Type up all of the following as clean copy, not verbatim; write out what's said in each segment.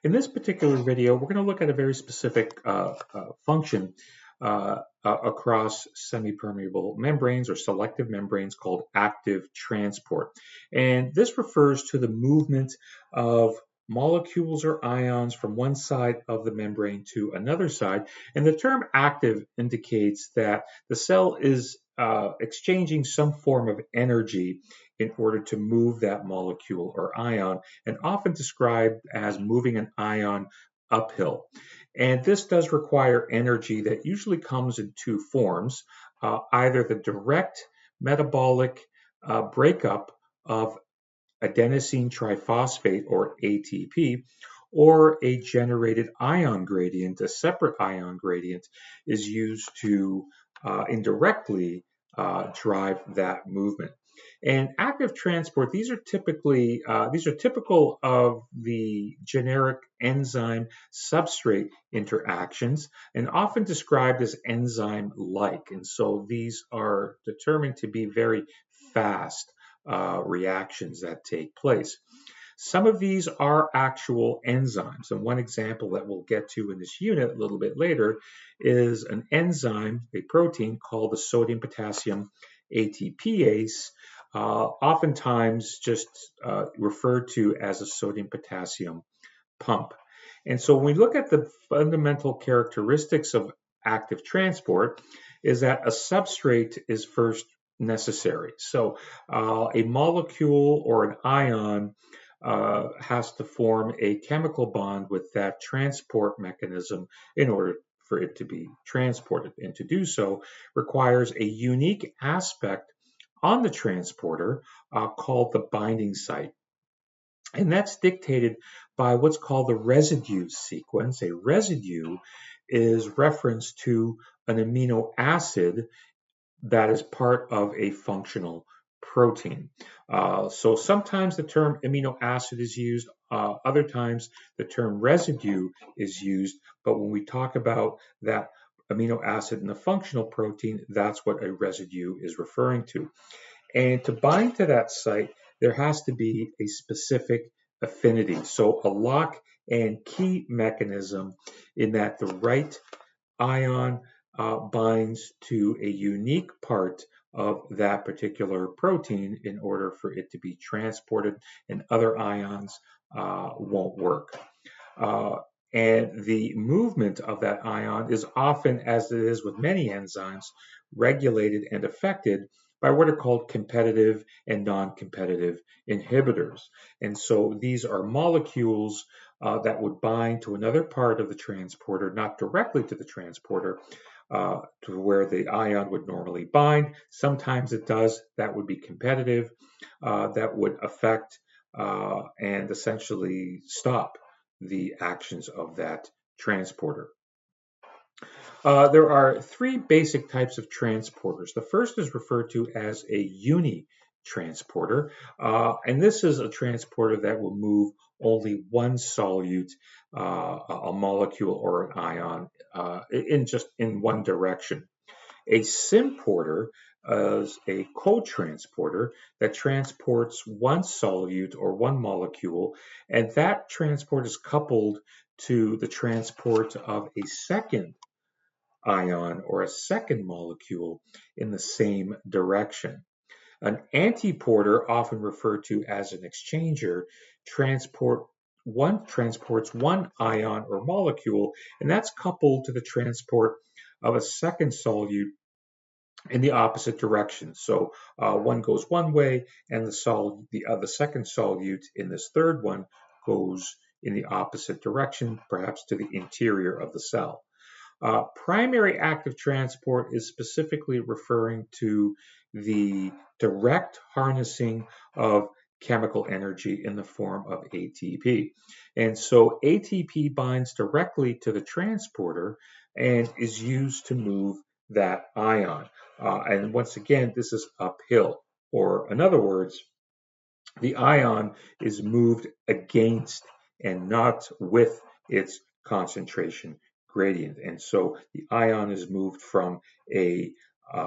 In this particular video, we're going to look at a very specific function across semipermeable membranes or selective membranes called active transport. And this refers to the movement of molecules or ions from one side of the membrane to another side. And the term active indicates that the cell is exchanging some form of energy in order to move that molecule or ion, and often described as moving an ion uphill. And this does require energy that usually comes in two forms, either the direct metabolic breakup of adenosine triphosphate or ATP, or a generated ion gradient. A separate ion gradient is used to indirectly drive that movement. And active transport, these are typical of the generic enzyme substrate interactions and often described as enzyme-like. And so these are determined to be very fast reactions that take place. Some of these are actual enzymes, and one example that we'll get to in this unit a little bit later is an enzyme, a protein called the sodium potassium ATPase, oftentimes just referred to as a sodium potassium pump. And so when we look at the fundamental characteristics of active transport, is that a substrate is first necessary. So a molecule or an ion has to form a chemical bond with that transport mechanism in order for it to be transported. And to do so requires a unique aspect on the transporter called the binding site. And that's dictated by what's called the residue sequence. A residue is reference to an amino acid that is part of a functional protein. So sometimes the term amino acid is used, other times the term residue is used, but when we talk about that amino acid in a functional protein, that's what a residue is referring to. And to bind to that site, there has to be a specific affinity. So a lock and key mechanism in that the right ion binds to a unique part of that particular protein in order for it to be transported, and other ions won't work. And the movement of that ion is often, as it is with many enzymes, regulated and affected by what are called competitive and non-competitive inhibitors. And so these are molecules that would bind to another part of the transporter, not directly to the transporter, to where the ion would normally bind. Sometimes it does. That would be competitive. That would affect and essentially stop the actions of that transporter. There are three basic types of transporters. The first is referred to as a uni-transporter, and this is a transporter that will move only one solute, a molecule or an ion, in one direction. A symporter is a co-transporter that transports one solute or one molecule, and that transport is coupled to the transport of a second ion or a second molecule in the same direction. An antiporter, often referred to as an exchanger, transports one ion or molecule, and that's coupled to the transport of a second solute in the opposite direction. So one goes one way, and the second solute in this third one goes in the opposite direction, perhaps to the interior of the cell. Primary active transport is specifically referring to the direct harnessing of chemical energy in the form of ATP. And so ATP binds directly to the transporter and is used to move that ion. And once again, this is uphill, or in other words, the ion is moved against and not with its concentration gradient. And so the ion is moved from a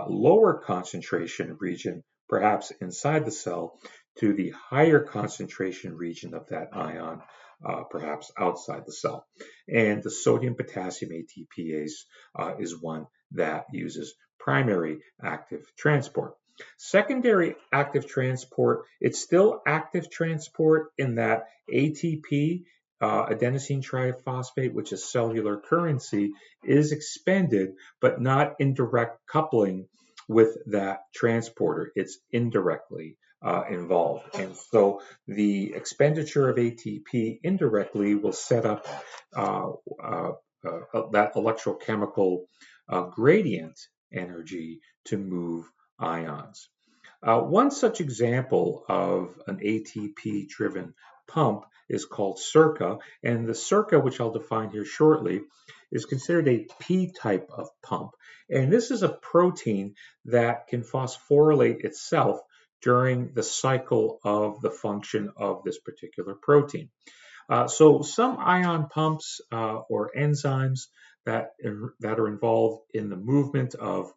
lower concentration region, perhaps inside the cell, to the higher concentration region of that ion perhaps outside the cell. And the sodium-potassium ATPase is one that uses primary active transport. Secondary active transport, it's still active transport in that ATP, adenosine triphosphate, which is cellular currency, is expended, but not in direct coupling with that transporter. It's indirectly involved. And so the expenditure of ATP indirectly will set up that electrochemical gradient energy to move ions. One such example of an ATP-driven pump is called SERCA, and the SERCA, which I'll define here shortly, is considered a P-type of pump. And this is a protein that can phosphorylate itself during the cycle of the function of this particular protein. So some ion pumps or enzymes that are involved in the movement of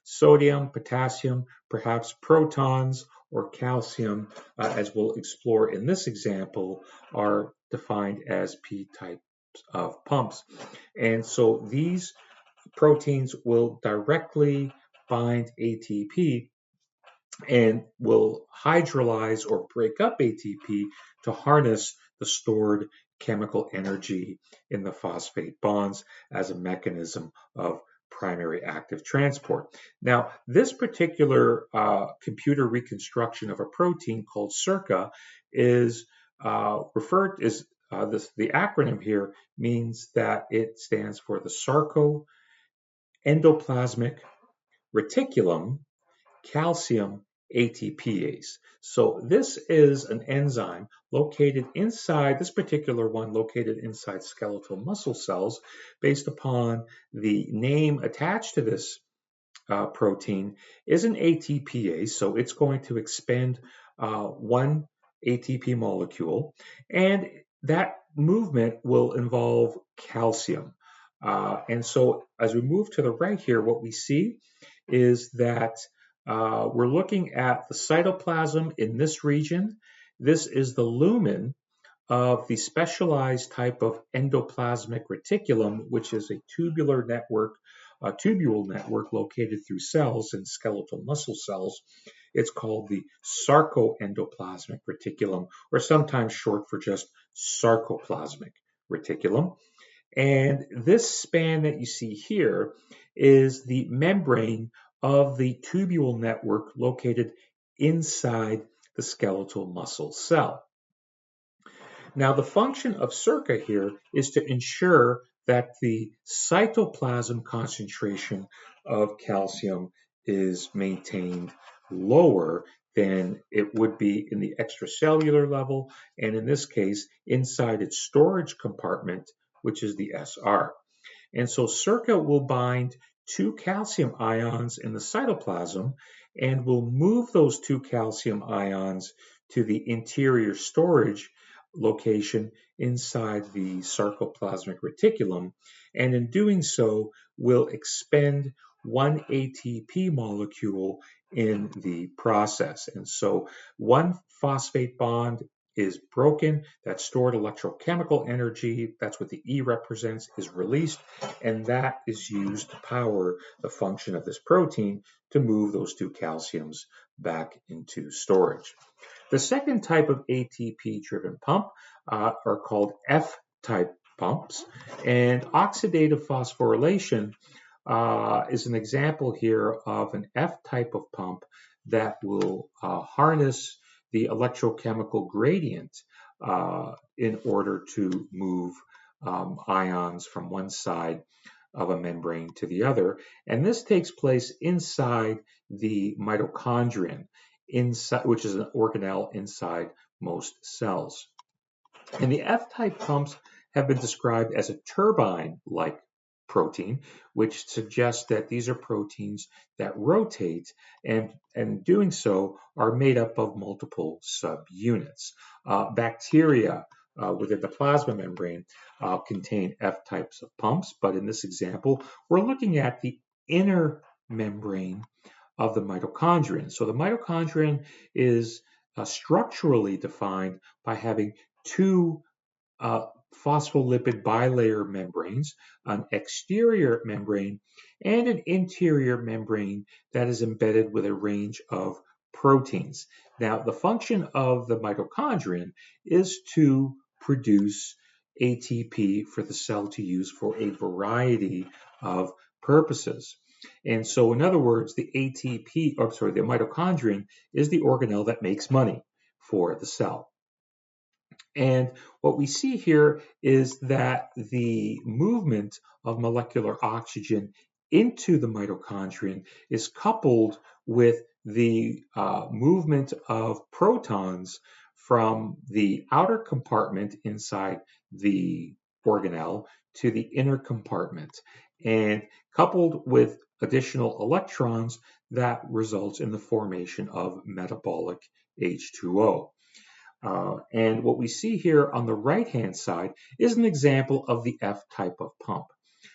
sodium, potassium, perhaps protons or calcium, as we'll explore in this example, are defined as P-types of pumps. And so these proteins will directly bind ATP and will hydrolyze or break up ATP to harness the stored chemical energy in the phosphate bonds as a mechanism of primary active transport. Now, this particular computer reconstruction of a protein called SERCA is the acronym here means that it stands for the sarcoendoplasmic reticulum calcium ATPase. So this is an enzyme located inside, this particular one located inside skeletal muscle cells based upon the name attached to this protein is an ATPase. So it's going to expend one ATP molecule, and that movement will involve calcium. And so as we move to the right here, what we see is that we're looking at the cytoplasm in this region. This is the lumen of the specialized type of endoplasmic reticulum, which is a tubule network located through cells and skeletal muscle cells. It's called the sarcoendoplasmic reticulum, or sometimes short for just sarcoplasmic reticulum. And this span that you see here is the membrane of the tubule network located inside the skeletal muscle cell. Now, the function of SERCA here is to ensure that the cytoplasm concentration of calcium is maintained lower than it would be in the extracellular level, and in this case, inside its storage compartment, which is the SR. And so SERCA will bind two calcium ions in the cytoplasm and will move those two calcium ions to the interior storage location inside the sarcoplasmic reticulum, and in doing so will expend one ATP molecule in the process. And so one phosphate bond is broken, that stored electrochemical energy, that's what the E represents, is released, and that is used to power the function of this protein to move those two calciums back into storage. The second type of ATP-driven pump are called F-type pumps, and oxidative phosphorylation is an example here of an F-type of pump that will harness the electrochemical gradient in order to move ions from one side of a membrane to the other. And this takes place inside the mitochondrion, which is an organelle inside most cells. And the F-type pumps have been described as a turbine-like protein, which suggests that these are proteins that rotate and doing so are made up of multiple subunits. Bacteria within the plasma membrane contain F-types of pumps, but in this example, we're looking at the inner membrane of the mitochondrion. So the mitochondrion is structurally defined by having two uh, phospholipid bilayer membranes, an exterior membrane, and an interior membrane that is embedded with a range of proteins. Now, the function of the mitochondrion is to produce ATP for the cell to use for a variety of purposes. And so, in other words, the the mitochondrion is the organelle that makes money for the cell. And what we see here is that the movement of molecular oxygen into the mitochondrion is coupled with the movement of protons from the outer compartment inside the organelle to the inner compartment, and coupled with additional electrons that results in the formation of metabolic H2O. And what we see here on the right-hand side is an example of the F type of pump.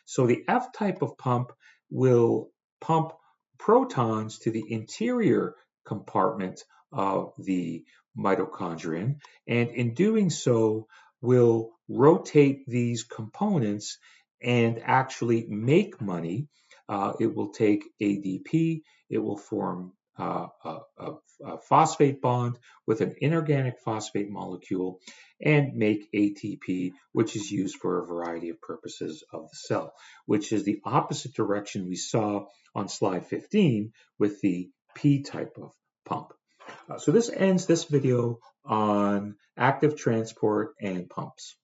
So the F type of pump will pump protons to the interior compartment of the mitochondrion, and in doing so will rotate these components and actually make money. It will take ADP, it will form a phosphate bond with an inorganic phosphate molecule and make ATP, which is used for a variety of purposes of the cell, which is the opposite direction we saw on slide 15 with the P type of pump. So this ends this video on active transport and pumps.